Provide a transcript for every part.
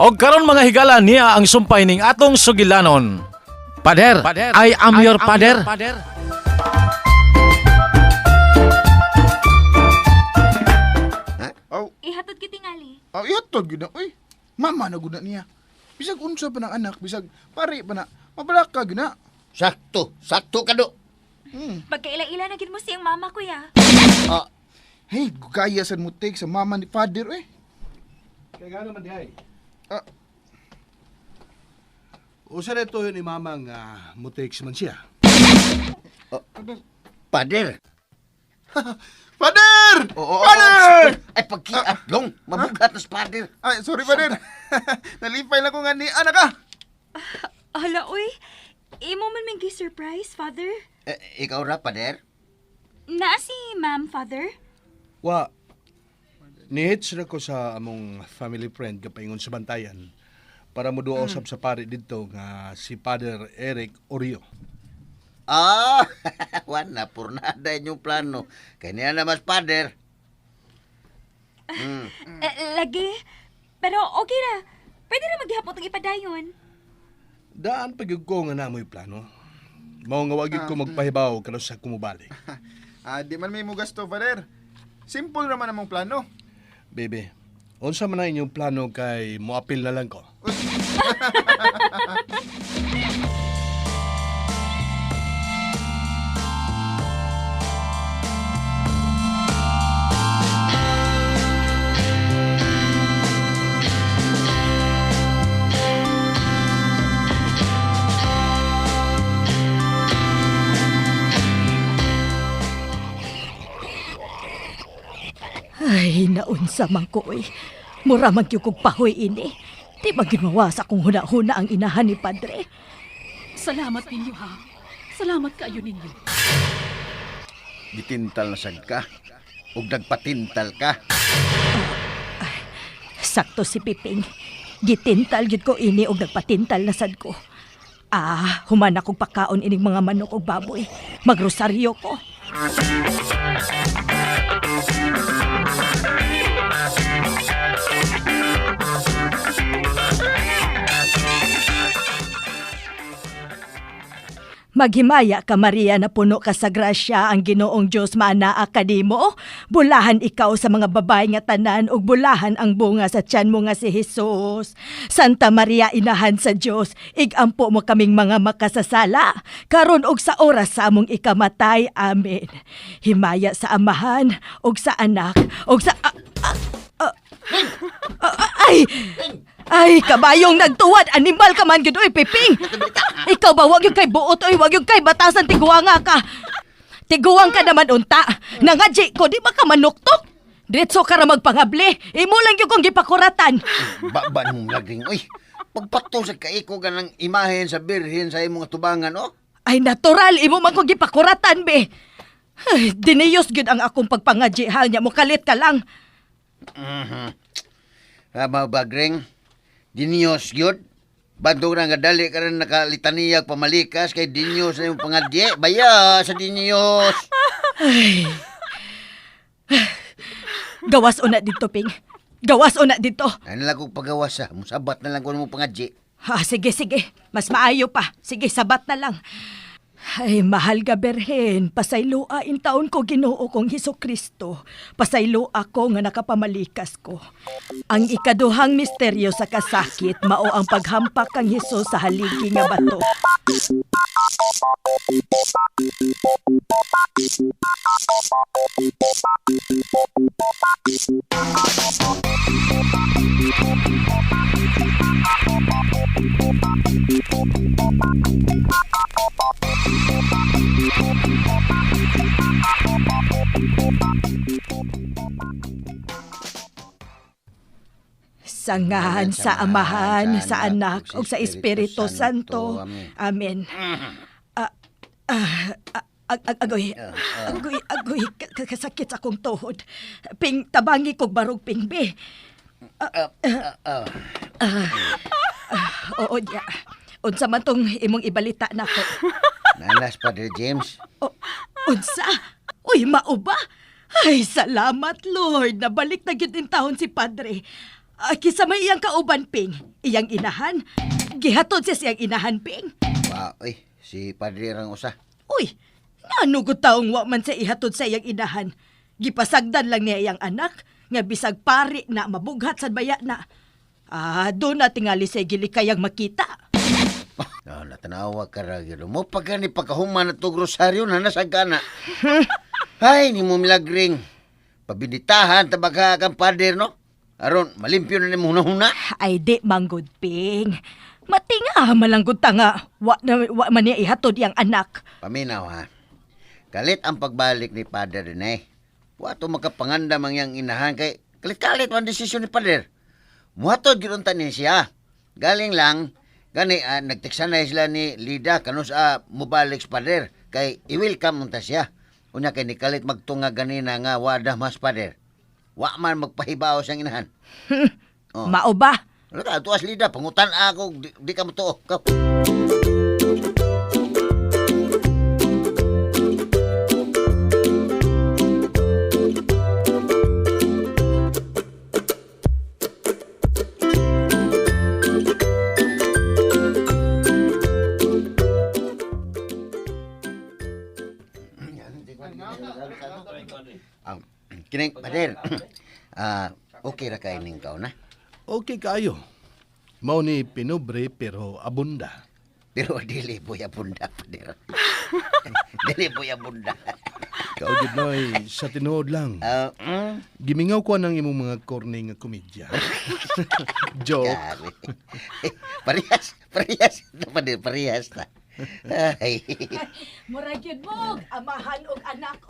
Og karon mga higala niya ang sumpay ning atong sugilanon. Pader, I am your pader. Aw, Ihatod kitingali. iyatod gud na. Uy, mama na gud na niya. Bisag unsa pa ng anak, bisag pare pa na. Mabalak ka gud na. Sakto ka do. Pagkaila-ila na gid mo siyang mama, kuya. Hey, gaya sa mutig sa mama ni father eh. Kaya nga naman dihay. Ah. Usa na ito yun ni mamang mutex man siya. Pader. Father! Oo, Father! Ay, pagkiatlong. Mabugat na pader. Ay, sorry father. Nalipay lang ko nga ni anak ka. Hala, uy. Imo man may surprise, father. Ikaw ra, pader? Naa si ma'am, father. Wa, nihits na ko sa among family friend kapaingon sa bantayan para mo doon usab sa pare dito nga si Father Eric Orio. Wana, purnada yung plano. Kanya na mas pader. Lagi. Pero okay na. Pwede na maghihapot ang ipadayon. Daan pagyug ko nga namoy plano. Mao nga wagid ko magpahibaw kada sa kumubali. Di man may mugas to, father. Simple naman among plano. Bebe, unsa man na inyong plano kay moapil na lang ko. Ay, naunsa man ko eh. Mura magyukog pahoy ini. Di ba ginawasa kung huna-huna ang inahan ni Padre? Salamat ninyo, ha? Salamat kayo ninyo. Gitintal na sad ka. Ug nagpatintal ka. Sakto si Piping. Gitintal yun ko ini og nagpatintal na sad ko. Human akong pakaon ining mga manok og baboy. Magrosaryo ko. Maghimaya ka, Maria, na puno ka sa grasya ang Ginoong Diyos manaa kanimo. Bulahan ikaw sa mga babae nga tanan ug bulahan ang bunga sa tiyan mo nga si Jesus. Santa Maria, inahan sa Diyos, igampo mo kaming mga makasasala. Karon og sa oras sa among ikamatay. Amen. Himaya sa amahan ug sa anak ug sa Ay, kabayong nagtuwad, animal ka man gud oy, Piping. Ikaw ba wag yung kay buot oy, wag yung kay batasan tiguanga ka. Tiguang ka naman unta. Nangadji ko di ba ka manuktok? Diretso ka ra magpangabli. Imo lang yung kong gipakuratan. Baban mong laging. Uy, pagpatol sa kaiko ka ng imahen sa birhen sa imong tubangan, oh. Ay, natural, imo man kong gipakuratan, be. Ay, diniyos gud ang akong pagpangadji, ha, nya mo kalit ka lang. Mga bagreng, dinyos yun. Bantog na nga dali ka rin nakalitaniyag pamalikas kay dinyos na yung pangadye. Baya sa dinyos. Gawas una dito, Ping. Gawas una dito. Ano lang kong pagawas ha. Musabat na lang kung mo pangadye. Sige. Mas maayo pa. Sige, sabat na lang. Ay, mahal ga Berhen, pasayloa in taon ko Ginoo kong Hesukristo. Pasayloa ko nga nakapamalikas ko. Ang ikaduhang misteryo sa kasakit, mao ang paghampak kang Hesus sa haligi nga bato. Sa ngahan sa Amahan, sa Anak, ug sa Espiritu Santo. Amen. Agoy, kasakit sa akong tuhod. Ping, tabangi kog barog, Ping, be. Oo, ya. Unsa man tong imong ibalita nako. Nanas, Padre James. Unsa? Uy, mao ba? Ay, salamat, Lord. Nabalik na gyud in taon si Padre. Kisa may iyang kauban, Ping. Iyang inahan. Gihatod siya siyang inahan, Ping. Wa, oy, si Padre rang usa. Uy, ano ko taong wa man sa ihatod sa iyang inahan? Gipasagdan lang niya iyang anak, nga bisag pari na mabughat sa baya na. Doon na tingali sa gilikayang makita. Natanawa ka ra gyud mo pagka ni pagkahuman na to grosaryo na nasagana. Ay, ni mo milagring. Pabiditahan tabaga kang pader no. Aron malimpyo na nimo hunahuna. Ay di manggod, Ping. Matinga malanggod ta nga. Wa man niya ihatod iyang anak. Paminaw ha. Kalit ang pagbalik ni Pader din eh. Wato makapangandam ang iyang inahan kay kalit-kalit man desisyon ni Pader. Muhatod gyud unta ni siya. Galing lang gani nagteksanay sila ni Lida kanus mubalik sa Pader kay i-welcome unta siya. Unya kay ni kalit magtunga ganina nga wadah mas Pader. Wa man magpahibaw sa inahan. Oh. Mao ba? Ano ka, tuwas Lida, pangutan ako, di ka matuo. Ka. Kining, Pader, okay ra kay ning kaon na? Okay kayo. Mao ni pinobre pero abunda. Pero dili boya bunda, Pader. Dili boya bunda. Kaugid noy sa tinuod lang. Gimingaw ko ng imong mga corny nga komedya. Joke. Kari. Parehas. Pader, parehas na. Ay. Murag yun mo, amahan og anak.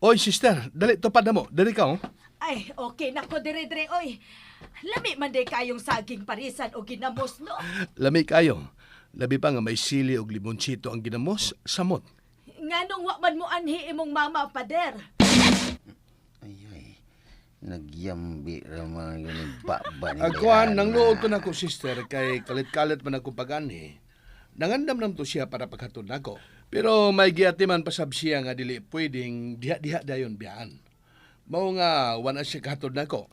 Oy, sister, dali tupad na mo. Dali ka, oh. Ay, okay na ko dire-dire, oy. Lami man day kayong saging parisan o ginamos, no? Lami kayo. Labi pa nga may sili o limonsito ang ginamos, samot. Nganong wa man mo anhi imong mama, Pader? Ay. Nagyambi raman yun baba ni Agkuhan, nang luod ko na ko, sister, kay kalit-kalit man ako pag-anhi. Nangandam nam to siya para paghatod nako. Pero may giatiman pasab siya nga dili pwedeng diha-diha dayon biyaan. Mao nga wala siya kahatod nako.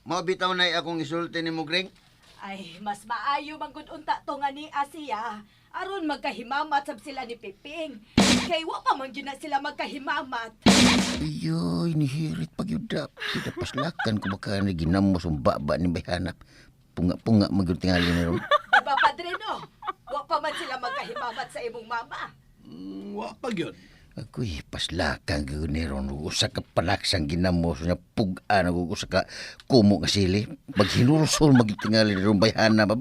Mabitaw na akong isulti ni mo, Greg. Ay, mas maayo manggod unta to nga ni Asiya. Aron magkahimamat sab sila ni Piping. Kay wa pa man gyud na sila magkahimamat. Ayoy, nihirit pag yun da. Pinapaslakan ko baka na ginamos ang baba ni Bayhanap. Punga-punga magyud tingali na ron. Diba, Padre, no? Wa pa man sila magkahimamat sa imong mama. Wa pa gyud. Ako'y paslakan ka ni ron. Usa ka panaksang ginamos na pugaan. Usa ka kumo nga sili. Maghinurusol magyud tingali na ron Bayhanap.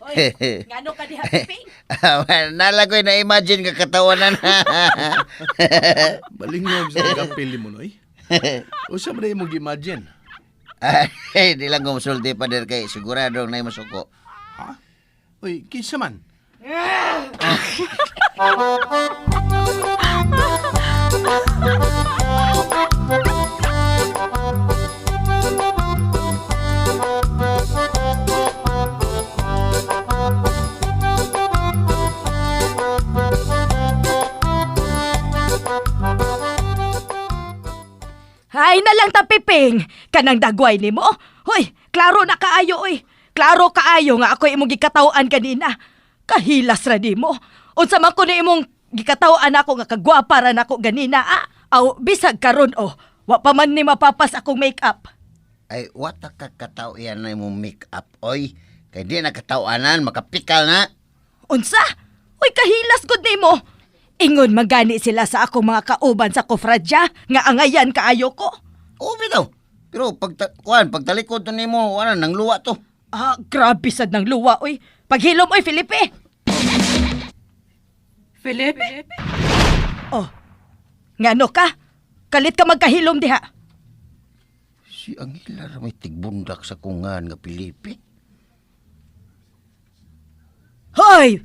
Oy, ngano ka diha, Piping? Nalagoy na imagine ka katawanan. Balingog sa kapili mo, noy. Usa man imong imagine. Ay, di lang gumusulti pa der kay sigurado na masuko. Ha? Uy, kinsa man? Ay na lang ta, Piping. Kanang dagway ni mo. Hoy, klaro na kaayo, oy. Klaro kaayo nga ako imong gikataw-an kanina. Kahilas ra di mo. Unsa man ko ni imong gikataw-an ako nga kagwapa ra nako ganina, Aw, bisag karon, wa pa man ni mapapas akong make-up. Ay, wata ka kataw yan na imong make-up, oy. Kay di na katawanan, makapikal na. Unsa? Hoy, kahilas gud nimo. Ingon magani sila sa akong mga kauban sa kofradya nga angayan kaayo ko. Oo, bitaw. Pero pagtalikod to nimo, wala nang luwa to. Grabe sad ng luwa, oy. Paghilom, oy, Felipe. Philip? Oh, ngano ka? Kalit ka magkahilom diha. Si Angela may tigbundak sa kungan nga Pilipi. Hoy!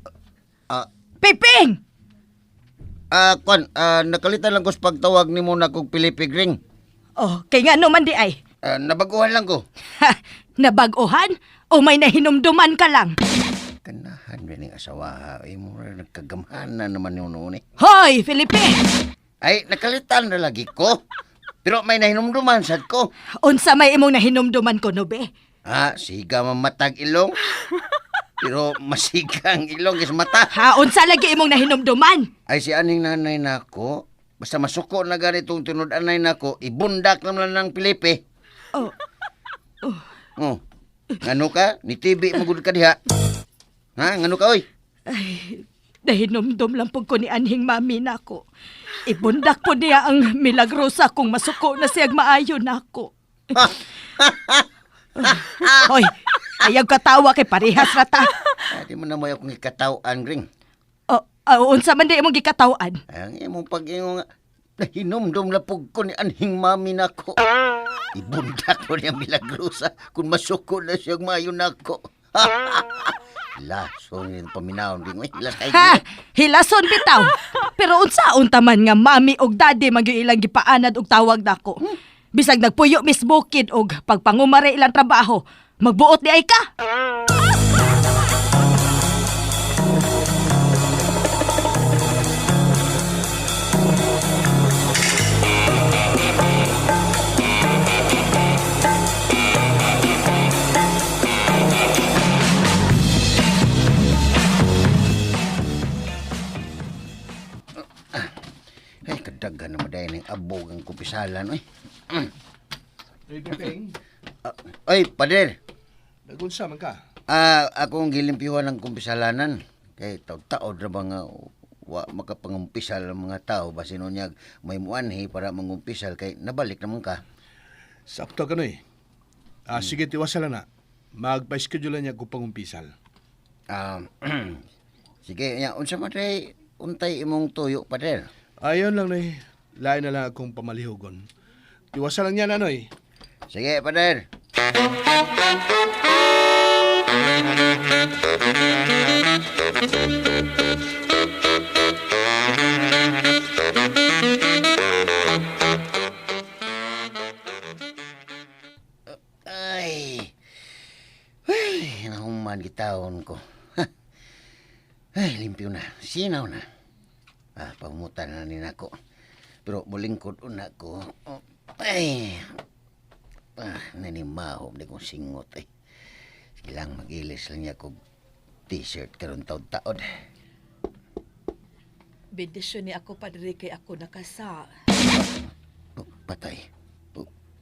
Ah, Piping! nakalitan lang ko sa pagtawag ni mo na kong Pilipi Gring. Oh, kay ngano man di ay. Nabaguhan lang ko. Nabag-ohan o may nahinumduman ka lang? Kanahan rin yung asawa. Ay, mura nagkagamhanan naman yung noon eh. Hoy, Felipe! Ay, nakalitan na lagi ko. Pero may nahinumduman sad ko. Unsa may imong nahinumduman ko, no be? Siga mamatag ilong. Pero masiga ang ilong is mata. Ha, unsa lagi imong nahinumduman? Ay, si aning nanay nako, basta masuko na ganitong tunod-anay nako, ibundak naman ng Pilipe. Oh, Oh. Ngano ka? Ni TV magud ka diha. Ha, ngano ka oy? nahinumdum lang pug ko ni anhing mami nako. Ibundak po niya ang milagrosa kung masuko na siyag maayo nako. Hoy, ayaw katawa kay parehas rata. Di mo na mo akong ikatawan ring. Unsa man di imong gikatawan? Ang imong pag-ingon nga, nahinumdum na pug ko ni anhing mami nako. Ibundak ko niya milagrosa kung masuko na siyag maayo nako. Lason yung paminahon din. Ha! Hilason bitaw! Pero unsaon taman nga mami og daddy magyo ilang gipaanad og tawag nako. Bisag nagpuyo Miss Bukid og pagpangumare ilang trabaho, magbuot di ay ka. Ay, kadagan naman dahil ng abog ang kumpisalan. Ay, Piping, Ay, pader. nagunsa man ka. Akong gilimpiyuhan ng kumpisalanan. Kay taod na ba nga makapangumpisal ang mga tao. Basin niya may muanhi para mangumpisal. Kay nabalik naman ka. Sakto ka no eh. Sige, tiwasala na. Magpa-schedule niya kung pangumpisal. Sige, unsa man ray untay imong tuyo, pader. Ayon lang noy. Lain na lang akong pamalihugon. Tiwasala niya na noy. Sige, pader. Ay, nahuman gitawon ko. Ay, limpyo na. Sinaw na. Pamutan na rin ako. Pero mulingkod una ko. Ay, nanimahom na kong singot eh. Sige lang, mag-ilis lang niya kong t-shirt karon taod-taod. Bendisyon ni ako padre kay ako nakasa. Patay.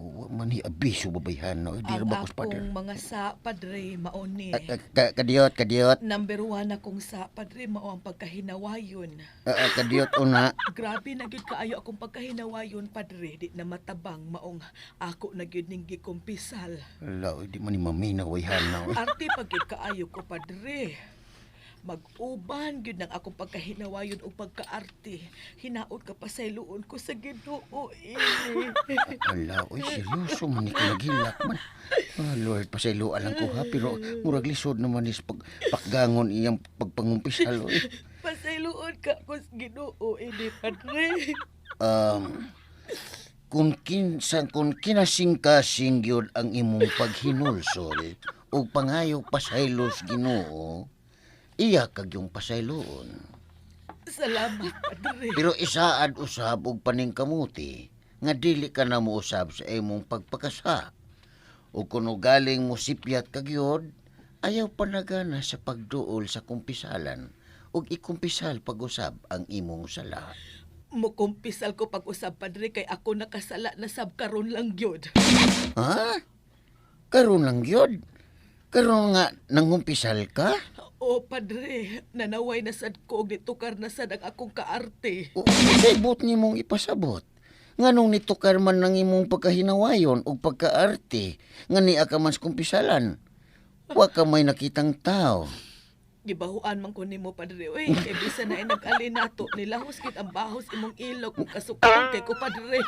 Mani abiso babayhan, no? Di Ang ra ba ko pader? akong mga sa padre mauni. Kadiyot. Number 1 akong sa padre mao ang pagkahinawayon. Kadiyot una. Grabe na gyud kaayo akong pagkahinawayon padre, di na matabang maong ako na gyud ning gikumpisal. Ala, di man ni maminaw wayhan na. Arte pagid kaayo ko padre. Mag-uban gyud nang akong pagkahinawayon o pagkaarte. Hinaot ka pa sa iluon ko sa Ginoo ini. Ala, oy, seryoso man ikaw nagilak man. Lord, pasaylo alang ko ha, pero murag lisod naman is paggangon iyang pagpangumpisal, oy. Pasayloon ka ko sa Ginoo ini padre. Kung kinasing-kasing yun ang imong paghinulsol o pangayo pasaylos Ginoo, iya kag yung pasayloon. Salamat padre. Pero isaad usab og paningkamuti nga dili ka na mousab sa imong pagpakasa. O kuno galing mo sipyat kagyod, ayaw panagana sa pagduol sa kumpisalan ug ikumpisal pag-usab ang imong sala. Mukumpisal ko pag-usab padre kay ako nakasala na sab karon lang gyud. Ha? Karon lang gyud? Karon nga nangumpisal ka? O padre, nanaway na sad ko og nitukar na sad ang akong kaarte. Sa ibot ni mong ipasabot. Nganong nitukar man ng imong pagkahinawayon o pagkaarte nga niya ka mas kumpisalan. Wa ka may nakitang tao. Gibahuan man ko nimo padre. Uy, kay bisan na nag-ali nato, nilahos kit ang bahos imong ilog ug kasukan kay ko padre.